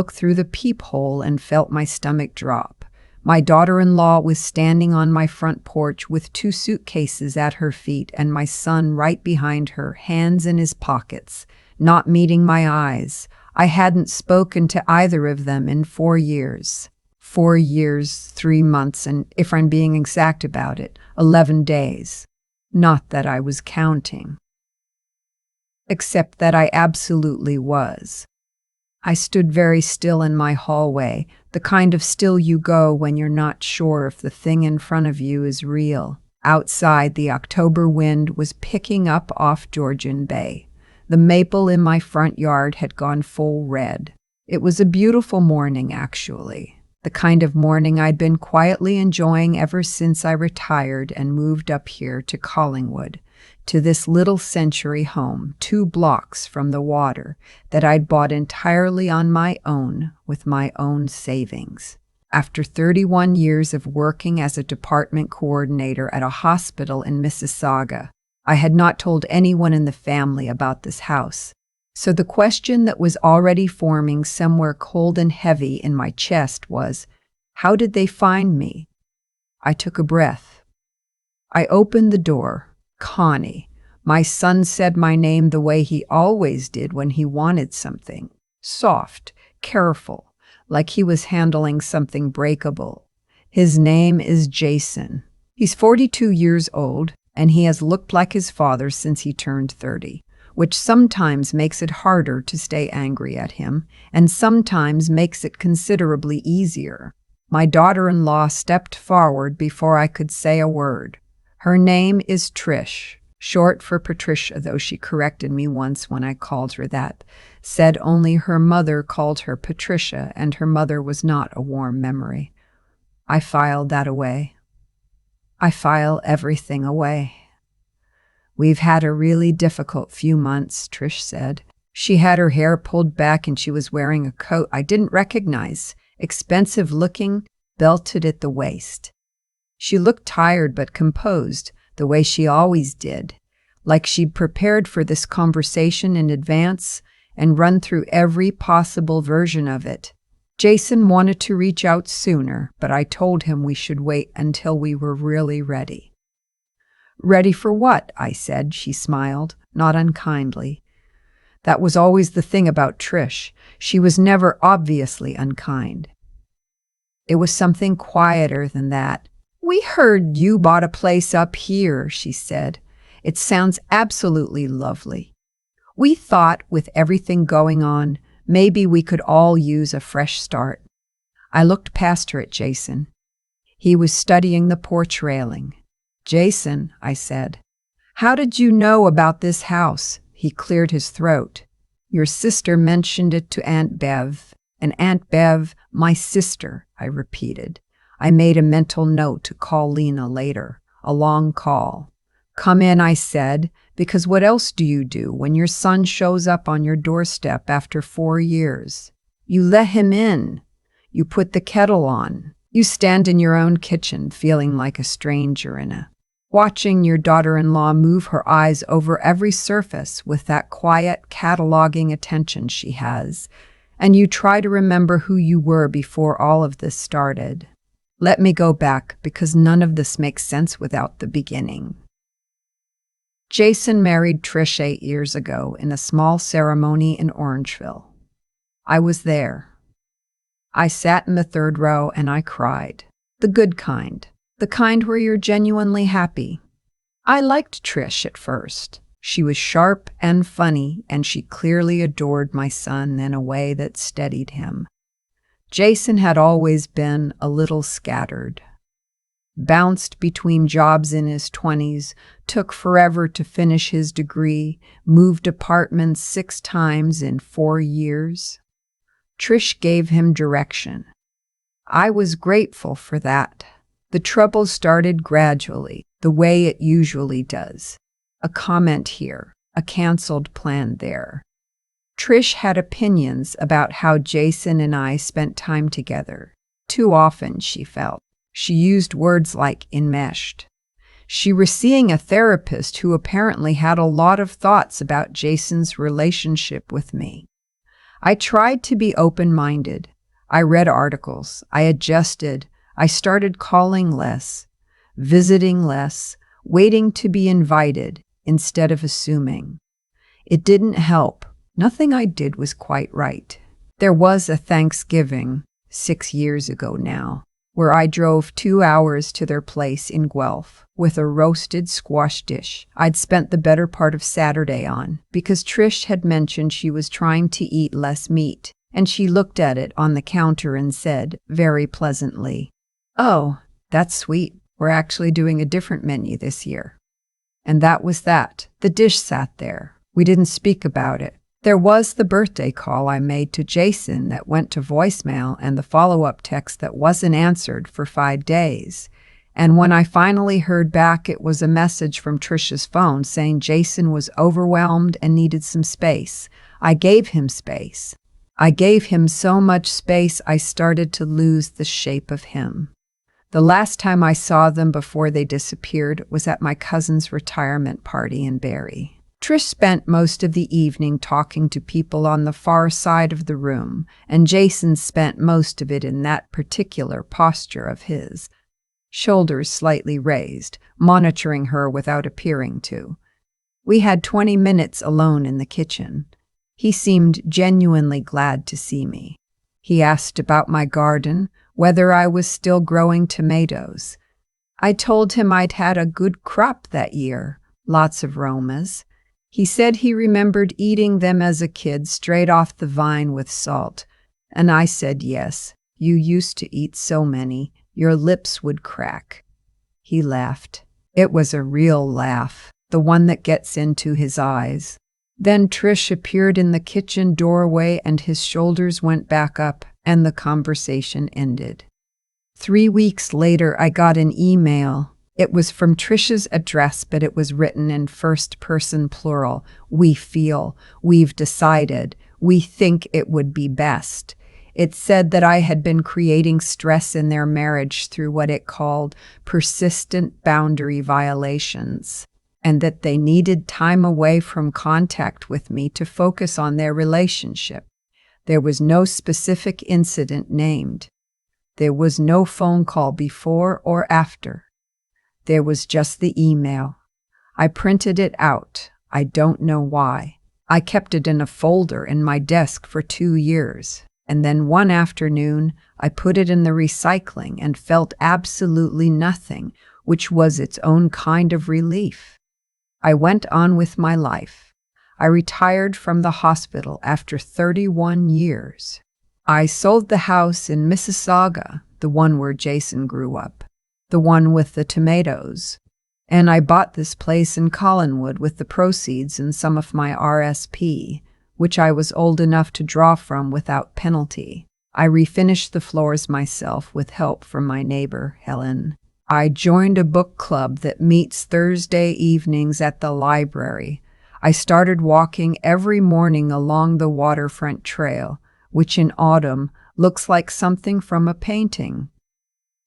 looked through the peephole and felt my stomach drop. My daughter-in-law was standing on my front porch with 2 suitcases at her feet and my son right behind her, hands in his pockets, not meeting my eyes. I hadn't spoken to either of them in 4 years. 4 years, 3 months, and if I'm being exact about it, 11 days. Not that I was counting. Except that I absolutely was. I stood very still in my hallway, the kind of still you go when you're not sure if the thing in front of you is real. Outside, the October wind was picking up off Georgian Bay. The maple in my front yard had gone full red. It was a beautiful morning, actually. The kind of morning I'd been quietly enjoying ever since I retired and moved up here to Collingwood, to this little century home 2 blocks from the water that I'd bought entirely on my own with my own savings. After 31 years of working as a department coordinator at a hospital in Mississauga, I had not told anyone in the family about this house. So the question that was already forming somewhere cold and heavy in my chest was, how did they find me? I took a breath. I opened the door. Connie. My son said my name the way he always did when he wanted something. Soft, careful, like he was handling something breakable. His name is Jason. He's 42 years old, and he has looked like his father since he turned 30. Which sometimes makes it harder to stay angry at him, and sometimes makes it considerably easier. My daughter-in-law stepped forward before I could say a word. Her name is Trish, short for Patricia, though she corrected me once when I called her that, said only her mother called her Patricia, and her mother was not a warm memory. I filed that away. I file everything away. We've had a really difficult few months, Trish said. She had her hair pulled back and she was wearing a coat I didn't recognize, expensive looking, belted at the waist. She looked tired but composed, the way she always did, like she'd prepared for this conversation in advance and run through every possible version of it. Jason wanted to reach out sooner, but I told him we should wait until we were really ready. Ready for what? I said. She smiled, not unkindly. That was always the thing about Trish. She was never obviously unkind. It was something quieter than that. We heard you bought a place up here, she said. It sounds absolutely lovely. We thought, with everything going on, maybe we could all use a fresh start. I looked past her at Jason. He was studying the porch railing. Jason, I said, how did you know about this house? He cleared his throat. Your sister mentioned it to Aunt Bev. And Aunt Bev, my sister, I repeated. I made a mental note to call Lena later. A long call. Come in, I said, because what else do you do when your son shows up on your doorstep after 4 years? You let him in. You put the kettle on. You stand in your own kitchen feeling like a stranger watching your daughter-in-law move her eyes over every surface with that quiet, cataloging attention she has, and you try to remember who you were before all of this started. Let me go back, because none of this makes sense without the beginning. Jason married Trish 8 years ago in a small ceremony in Orangeville. I was there. I sat in the 3rd row and I cried. The good kind. The kind where you're genuinely happy. I liked Trish at first. She was sharp and funny, and she clearly adored my son in a way that steadied him. Jason had always been a little scattered. Bounced between jobs in his 20s, took forever to finish his degree, moved apartments 6 times in 4 years. Trish gave him direction. I was grateful for that. The trouble started gradually, the way it usually does. A comment here, a canceled plan there. Trish had opinions about how Jason and I spent time together. Too often, she felt. She used words like enmeshed. She was seeing a therapist who apparently had a lot of thoughts about Jason's relationship with me. I tried to be open-minded. I read articles. I adjusted. I started calling less, visiting less, waiting to be invited instead of assuming. It didn't help. Nothing I did was quite right. There was a Thanksgiving, 6 years ago now, where I drove 2 hours to their place in Guelph with a roasted squash dish I'd spent the better part of Saturday on because Trish had mentioned she was trying to eat less meat, and she looked at it on the counter and said, very pleasantly, "Oh, that's sweet. We're actually doing a different menu this year." And that was that. The dish sat there. We didn't speak about it. There was the birthday call I made to Jason that went to voicemail and the follow-up text that wasn't answered for 5 days. And when I finally heard back, it was a message from Trisha's phone saying Jason was overwhelmed and needed some space. I gave him space. I gave him so much space I started to lose the shape of him. The last time I saw them before they disappeared was at my cousin's retirement party in Barrie. Trish spent most of the evening talking to people on the far side of the room, and Jason spent most of it in that particular posture of his, shoulders slightly raised, monitoring her without appearing to. We had 20 minutes alone in the kitchen. He seemed genuinely glad to see me. He asked about my garden, whether I was still growing tomatoes. I told him I'd had a good crop that year, lots of Romas. He said he remembered eating them as a kid straight off the vine with salt, and I said yes, you used to eat so many, your lips would crack. He laughed. It was a real laugh, the one that gets into his eyes. Then Trish appeared in the kitchen doorway and his shoulders went back up and the conversation ended. 3 weeks later, I got an email. It was from Trish's address, but it was written in first person plural. We feel, we've decided, we think it would be best. It said that I had been creating stress in their marriage through what it called persistent boundary violations, and that they needed time away from contact with me to focus on their relationship. There was no specific incident named. There was no phone call before or after. There was just the email. I printed it out. I don't know why. I kept it in a folder in my desk for 2 years, and then one afternoon I put it in the recycling and felt absolutely nothing, which was its own kind of relief. I went on with my life. I retired from the hospital after 31 years. I sold the house in Mississauga, the one where Jason grew up, the one with the tomatoes, and I bought this place in Collingwood with the proceeds and some of my RSP, which I was old enough to draw from without penalty. I refinished the floors myself with help from my neighbor, Helen. I joined a book club that meets Thursday evenings at the library. I started walking every morning along the waterfront trail, which in autumn looks like something from a painting.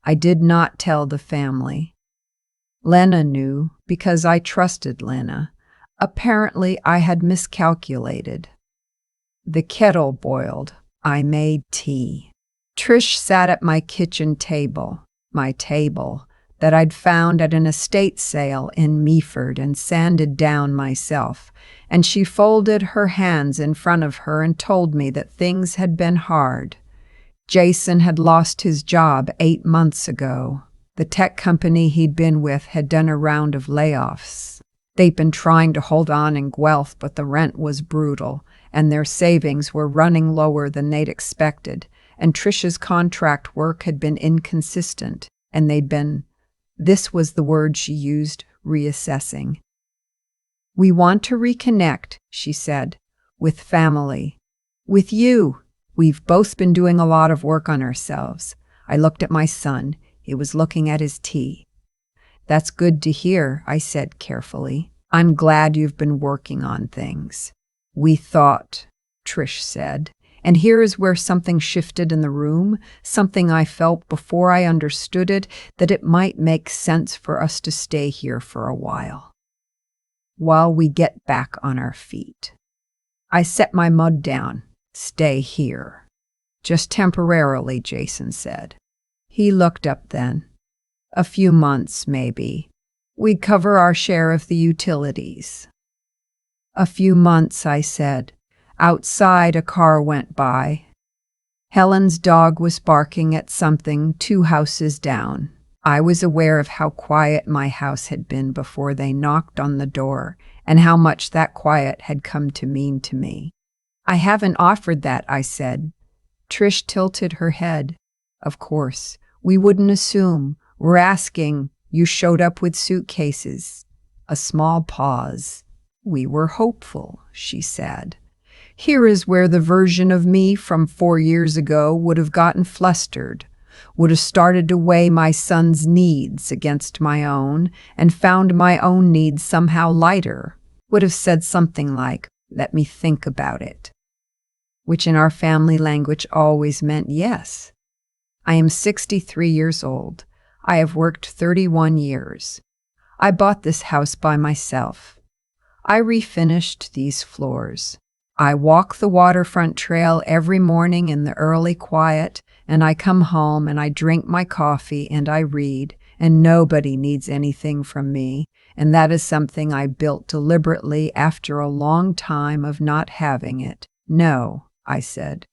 I did not tell the family. Lena knew because I trusted Lena. Apparently, I had miscalculated. The kettle boiled. I made tea. Trish sat at my kitchen table, my table, that I'd found at an estate sale in Meaford and sanded down myself, and she folded her hands in front of her and told me that things had been hard. Jason had lost his job 8 months ago. The tech company he'd been with had done a round of layoffs. They'd been trying to hold on in Guelph, but the rent was brutal, and their savings were running lower than they'd expected, and Trish's contract work had been inconsistent, and they'd been, this was the word she used, reassessing. We want to reconnect, she said, with family. With you. We've both been doing a lot of work on ourselves. I looked at my son. He was looking at his tea. That's good to hear, I said carefully. I'm glad you've been working on things. We thought, Trish said, and here is where something shifted in the room, something I felt before I understood it, that it might make sense for us to stay here for a while we get back on our feet. I set my mug down. Stay here. Just temporarily, Jason said. He looked up then. A few months, maybe. We'd cover our share of the utilities. A few months, I said. Outside, a car went by. Helen's dog was barking at something 2 houses down. I was aware of how quiet my house had been before they knocked on the door, and how much that quiet had come to mean to me. I haven't offered that, I said. Trish tilted her head. Of course, we wouldn't assume. We're asking. You showed up with suitcases. A small pause. We were hopeful, she said. Here is where the version of me from 4 years ago would have gotten flustered, would have started to weigh my son's needs against my own, and found my own needs somehow lighter, would have said something like, let me think about it, which in our family language always meant yes. I am 63 years old. I have worked 31 years. I bought this house by myself. I refinished these floors. I walk the waterfront trail every morning in the early quiet, and I come home and I drink my coffee and I read, and nobody needs anything from me, and that is something I built deliberately after a long time of not having it. No, I said.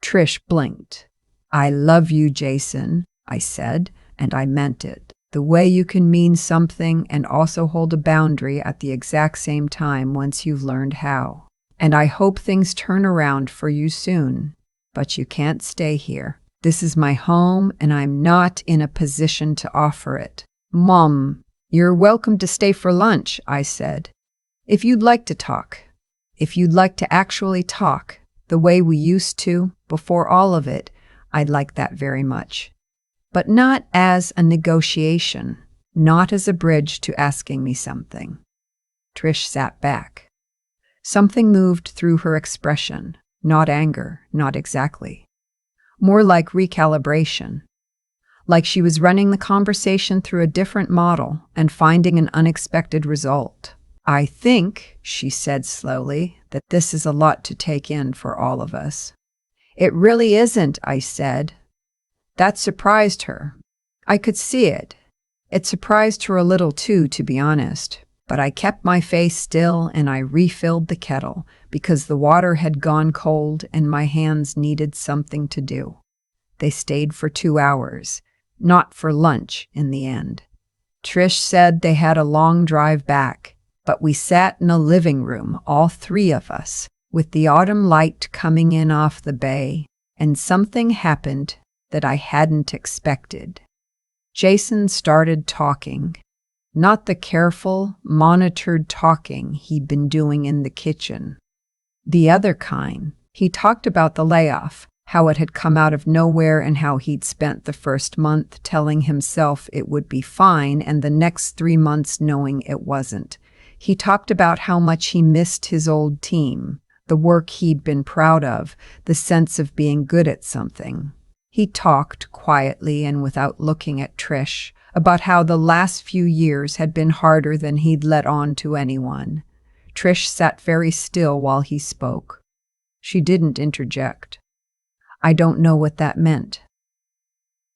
Trish blinked. I love you, Jason, I said, and I meant it. The way you can mean something and also hold a boundary at the exact same time once you've learned how. And I hope things turn around for you soon. But you can't stay here. This is my home, and I'm not in a position to offer it. Mom, you're welcome to stay for lunch, I said. If you'd like to talk. If you'd like to actually talk, the way we used to, before all of it, I'd like that very much. But not as a negotiation, not as a bridge to asking me something. Trish sat back. Something moved through her expression, not anger, not exactly. More like recalibration. Like she was running the conversation through a different model and finding an unexpected result. I think, she said slowly, that this is a lot to take in for all of us. It really isn't, I said. That surprised her. I could see it. It surprised her a little too, to be honest. But I kept my face still and I refilled the kettle because the water had gone cold and my hands needed something to do. They stayed for 2 hours, not for lunch in the end. Trish said they had a long drive back, but we sat in a living room, all 3 of us, with the autumn light coming in off the bay, and something happened that I hadn't expected. Jason started talking. Not the careful, monitored talking he'd been doing in the kitchen. The other kind. He talked about the layoff, how it had come out of nowhere and how he'd spent the first month telling himself it would be fine and the next 3 months knowing it wasn't. He talked about how much he missed his old team, the work he'd been proud of, the sense of being good at something. He talked quietly and without looking at Trish, about how the last few years had been harder than he'd let on to anyone. Trish sat very still while he spoke. She didn't interject. I don't know what that meant.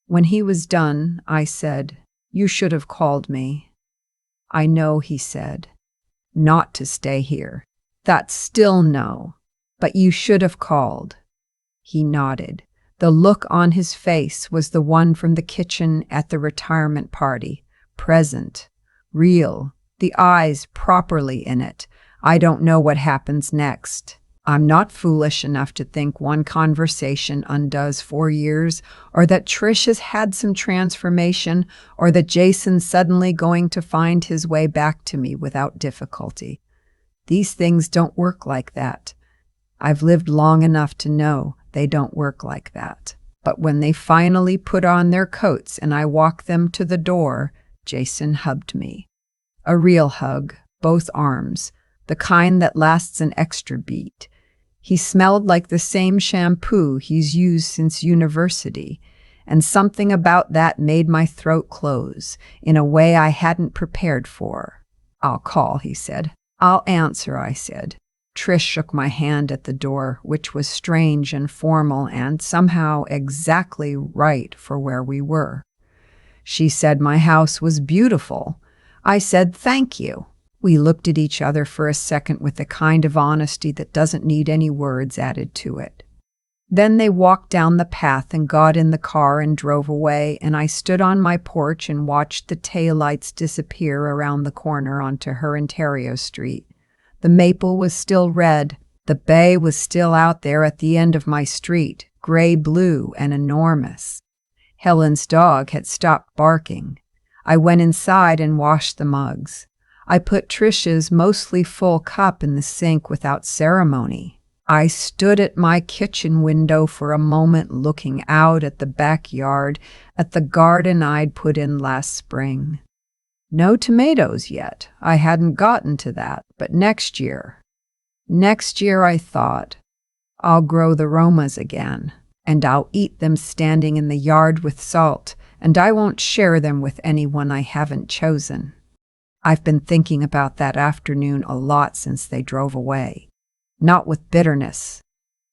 When he was done, I said, You should have called me. I know, he said. Not to stay here. That's still no. But you should have called. He nodded. The look on his face was the one from the kitchen at the retirement party. Present. Real. The eyes properly in it. I don't know what happens next. I'm not foolish enough to think one conversation undoes 4 years, or that Trish has had some transformation, or that Jason's suddenly going to find his way back to me without difficulty. These things don't work like that. I've lived long enough to know they don't work like that. But when they finally put on their coats and I walked them to the door, Jason hugged me. A real hug, both arms, the kind that lasts an extra beat. He smelled like the same shampoo he's used since university, and something about that made my throat close in a way I hadn't prepared for. I'll call, he said. I'll answer, I said. Trish shook my hand at the door, which was strange and formal and somehow exactly right for where we were. She said my house was beautiful. I said thank you. We looked at each other for a second with the kind of honesty that doesn't need any words added to it. Then they walked down the path and got in the car and drove away, and I stood on my porch and watched the taillights disappear around the corner onto her Ontario Street. The maple was still red. The bay was still out there at the end of my street, gray-blue and enormous. Helen's dog had stopped barking. I went inside and washed the mugs. I put Trish's mostly full cup in the sink without ceremony. I stood at my kitchen window for a moment looking out at the backyard, at the garden I'd put in last spring. No tomatoes yet. I hadn't gotten to that, but next year, I thought, I'll grow the Romas again, and I'll eat them standing in the yard with salt, and I won't share them with anyone I haven't chosen. I've been thinking about that afternoon a lot since they drove away. Not with bitterness.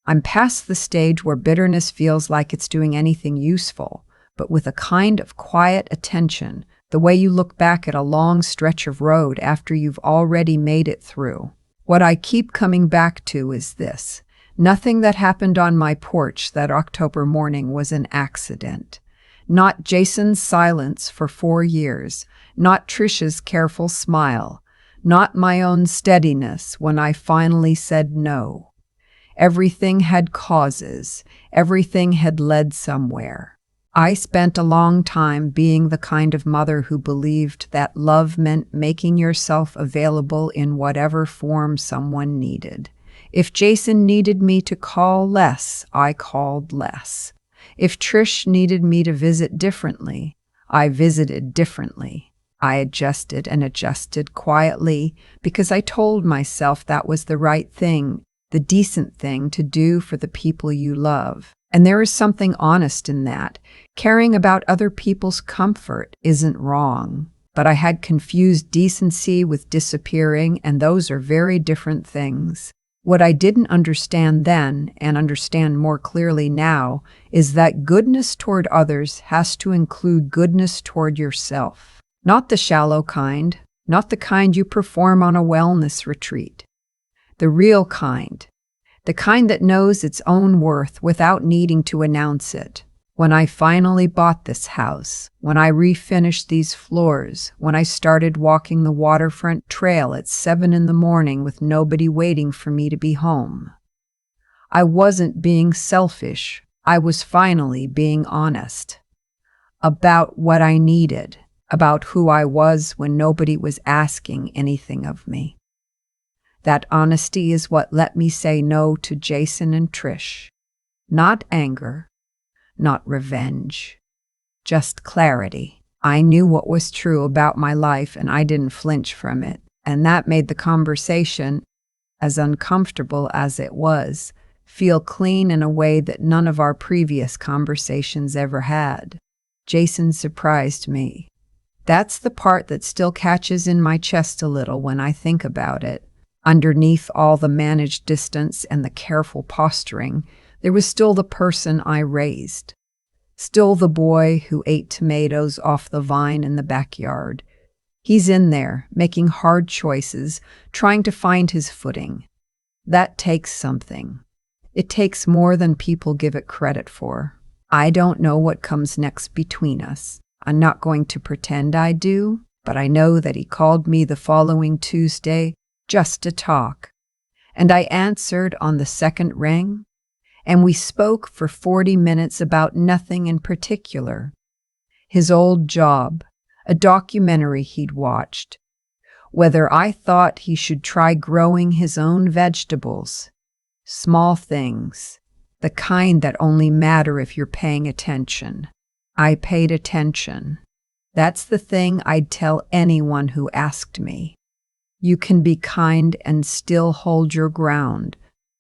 I'm past the stage where bitterness feels like it's doing anything useful, but with a kind of quiet attention, the way you look back at a long stretch of road after you've already made it through. What I keep coming back to is this. Nothing that happened on my porch that October morning was an accident. Not Jason's silence for 4 years, not Trish's careful smile, not my own steadiness when I finally said no. Everything had causes. Everything had led somewhere. I spent a long time being the kind of mother who believed that love meant making yourself available in whatever form someone needed. If Jason needed me to call less, I called less. If Trish needed me to visit differently, I visited differently. I adjusted and adjusted quietly because I told myself that was the right thing, the decent thing to do for the people you love. And there is something honest in that. Caring about other people's comfort isn't wrong. But I had confused decency with disappearing, and those are very different things. What I didn't understand then, and understand more clearly now, is that goodness toward others has to include goodness toward yourself. Not the shallow kind, not the kind you perform on a wellness retreat. The real kind. The kind that knows its own worth without needing to announce it. When I finally bought this house, when I refinished these floors, when I started walking the waterfront trail at 7 a.m. with nobody waiting for me to be home. I wasn't being selfish. I was finally being honest. About what I needed. About who I was when nobody was asking anything of me. That honesty is what let me say no to Jason and Trish. Not anger, not revenge, just clarity. I knew what was true about my life and I didn't flinch from it, and that made the conversation, as uncomfortable as it was, feel clean in a way that none of our previous conversations ever had. Jason surprised me. That's the part that still catches in my chest a little when I think about it. Underneath all the managed distance and the careful posturing, there was still the person I raised. Still the boy who ate tomatoes off the vine in the backyard. He's in there, making hard choices, trying to find his footing. That takes something. It takes more than people give it credit for. I don't know what comes next between us. I'm not going to pretend I do, but I know that he called me the following Tuesday just to talk. And I answered on the second ring, and we spoke for 40 minutes about nothing in particular. His old job, a documentary he'd watched, whether I thought he should try growing his own vegetables, small things, the kind that only matter if you're paying attention. I paid attention. That's the thing I'd tell anyone who asked me. You can be kind and still hold your ground.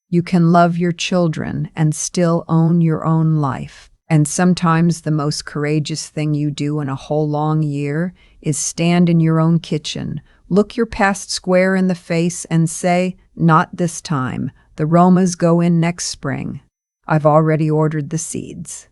You can love your children and still own your own life. And sometimes the most courageous thing you do in a whole long year is stand in your own kitchen Look your past square in the face and say, "Not this time. The Romas go in next spring. I've already ordered the seeds."